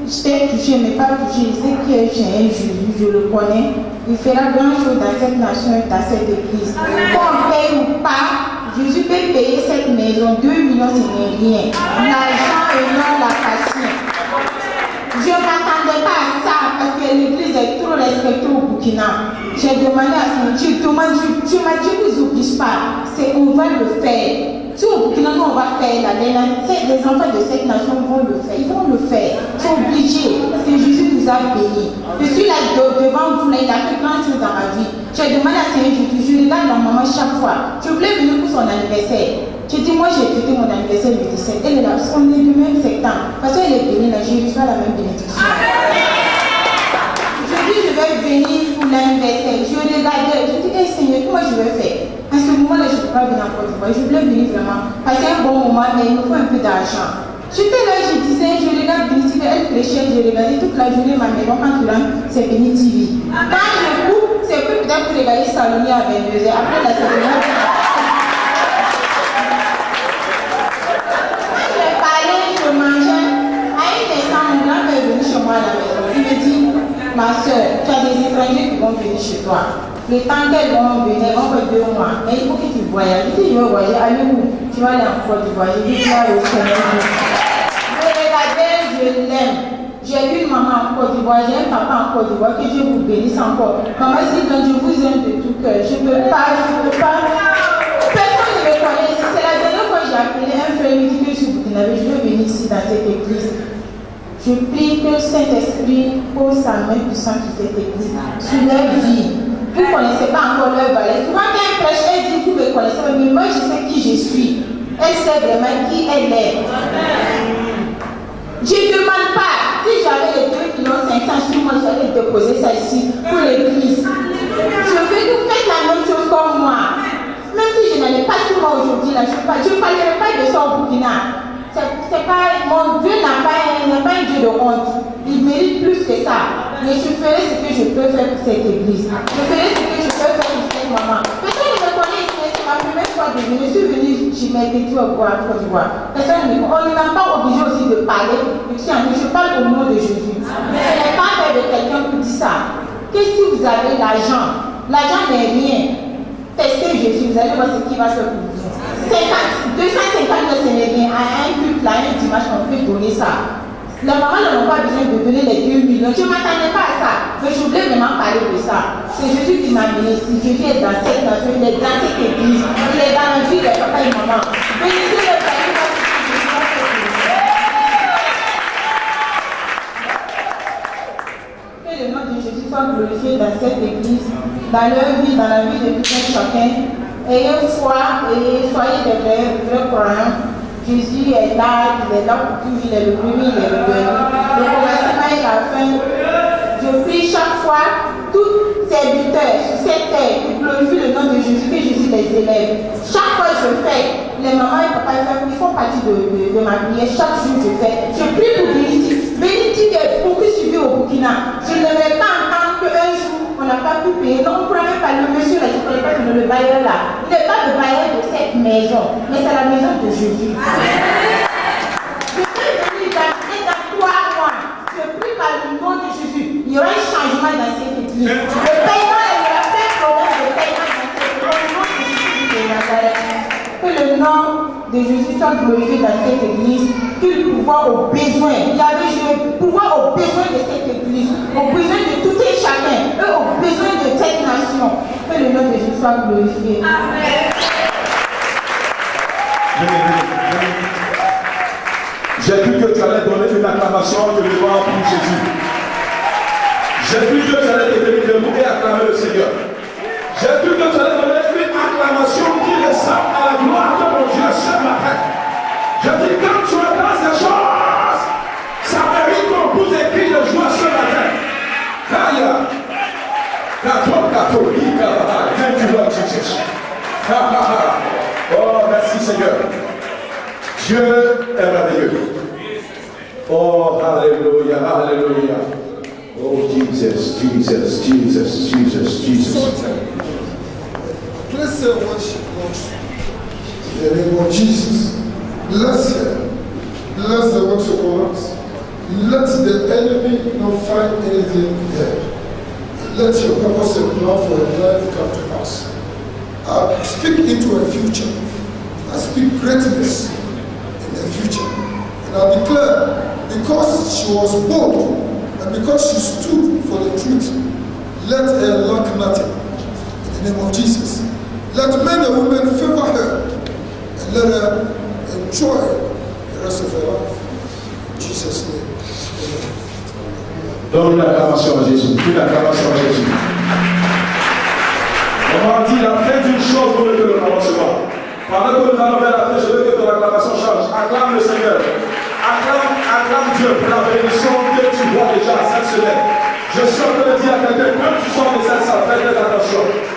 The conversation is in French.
j'étais touché, mais pas touché. Je sais que j'ai un Jésus, je le connais. Il fera grand chose dans cette nation et dans cette église. Qu'on paye ou pas, Jésus peut payer cette maison. 2 millions, ce n'est rien. L'argent et non la passion. Je ne m'attendais pas à ça parce que l'église est trop respectée au Burkina. J'ai demandé à son Dieu, tu m'as dit que ne vous oblige pas. On va le faire. Si au Burkina, nous on va faire les enfants de cette nation vont le faire. Ils vont le faire. C'est obligé parce que Jésus nous a bénis. Je suis là devant vous, là, il a fait plein de choses dans ma vie. J'ai demandé à Seigneur Jésus, je regarde ma maman chaque fois. Je voulais venir pour son anniversaire. J'ai dit, moi j'ai fêté mon anniversaire le 17. Elle est là, on est du même septembre. Parce qu'elle est bénie là, je reçois la même bénédiction. Je dis, je vais venir pour l'anniversaire. Je regardais, je dis, hey Seigneur, comment je vais faire? À ce moment-là, je ne peux pas venir en Côte d'Ivoire. Je voulais venir vraiment. Passer un bon moment, mais il me faut un peu d'argent. J'étais là, je disais, je regarde Béni TV, elle fléchait, je regardais toute la journée ma maison quand tu rentres, c'est Béni TV. Quand je coupe, c'est peut-être pour regarder Salomé à 22h. Après la cérémonie. Je mangeais, à une instant, mon grand-père est venu chez moi à la maison. Il me dit, ma soeur, tu as des étrangers qui vont venir chez toi. Le temps qu'elles vont venir, on fait 2 mois. Mais il faut que tu voyages. Je dis, je vais voyager. Allez où? Tu vas aller en Côte d'Ivoire. Je dis, tu vas au Sénégal. Je regardais, je l'aime. J'ai une maman en Côte d'Ivoire, j'ai un papa en Côte d'Ivoire, que Dieu vous bénisse encore. Maman, si quand je vous aime de tout cœur, je ne peux pas. Personne ne me connaît ici. C'est la dernière fois que j'ai appelé un frère, il me dit que je suis burkinabé, je veux venir ici dans cette église. Je prie que le Saint-Esprit pose sa main puissante sur cette église, sur leur vie. Vous ne connaissez pas encore leur valeur. Souvent, quand elle prêche, elle dit, vous me connaissez, mais moi, je sais qui je suis. Elle sait vraiment qui elle est. Je ne demande pas. Si j'avais les 2,5 millions sur moi, j'allais déposer ça ici pour l'église. Je veux que vous faites la même chose comme moi. Même si je n'en ai pas sur moi aujourd'hui, là, je ne parlerai pas de ça au Burkina. Mon Dieu n'a pas un Dieu de honte. Il mérite plus que ça. Mais je ferai ce que je peux faire pour cette église. Je ferai ce que je peux faire pour cette maman. Personne ne me connaît ici, c'est ma première fois de venir. Je suis venue, je m'ai dit au Côte d'Ivoire. Personne ne me connaît. On ne m'a pas obligé aussi de parler. Je parle au nom de Jésus. Je n'ai pas peur de quelqu'un pour dire ça. Qu'est-ce que vous avez l'argent? L'argent n'est rien. Testez Jésus, vous allez voir ce qui va se faire pour vous. 250 ce n'est rien. À un culte, là, un dimanche, on peut donner ça. La maman n'a pas besoin de donner les 2 millions. Je ne m'attendais pas à ça. Mais je voulais vraiment parler de ça. C'est Jésus qui m'a béni. Si Jésus est dans cette nation, il est dans cette église. Il est dans la vie de papa et maman. Bénissez le Père. Que le nom de Jésus soit glorifié dans cette église, dans leur vie, dans la vie de tout un chacun. Ayez foi et soyez des vrais croyants. Jésus est là, il est là pour toujours, il est le premier, il est le dernier. Le commencement et la fin. Je prie chaque fois, tous serviteurs sur cette terre qui glorifient le nom de Jésus, que Jésus les élève. Chaque fois je fais, les mamans et papas ils font partie de ma prière. Chaque jour je fais. Je prie pour Béniti. Béniti est beaucoup suivi au Burkina. Je ne vais pas entendre qu'un jour, on n'a pas pu payer. Donc on ne pourra même pas, le monsieur là, je ne connais pas le bailleur là. Il n'est pas le bailleur de cette maison, mais c'est la maison de Jésus. Je peux venir dans 3 mois. Je prie par le nom de Jésus. Il y aura un changement dans cette église. Le paiement, il y aura plein de problèmes de paiement dans cette église. Au nom de Jésus de Nazareth. Que le nom de Jésus soit glorifié dans cette église. Qu'il pouvoir aux besoins. Il y avait le pouvoir aux besoins de cette église. Aux besoins de tout et chacun. Et aux besoins de cette nation. Que le nom de Jésus soit glorifié. Amen. J'ai cru que tu allais donner une acclamation devant pour Jésus. J'ai cru que tu allais te tenir debout et acclamer le Seigneur. J'ai cru que tu allais donner une acclamation qui ressemble à la gloire de mon Dieu ce matin. Je dis, quand tu entends ces choses, ça mérite qu'on vous écrit de joie ce matin. Kaya, thank you Lord Jesus. Oh, merci Seigneur. Dieu est merveilleux. Oh, alléluia, alléluia. Oh, Jesus, Jesus, Jesus, Jesus, Jesus. Please say worship, Lord. In the name of Jesus. Bless him. Bless the works of our hands. Let the enemy not find anything there. Let your purpose and plan for your life come to pass. I speak into her future. I speak greatness in her future. And I declare, because she was bold and because she stood for the truth, let her lack nothing. In the name of Jesus. Let men and women favor her and let her enjoy the rest of her life. In Jesus' name. Donne une acclamation à Jésus. Une acclamation à Jésus. On m'a dit la fin d'une chose vaut mieux que le commencement. Pendant que nous allons vers la fin, je veux que ton acclamation change. Acclame le Seigneur. Acclame Dieu pour la bénédiction que tu vois déjà cette semaine. Je suis en train de dire à quelqu'un, quand tu sors de cette salle, faites attention.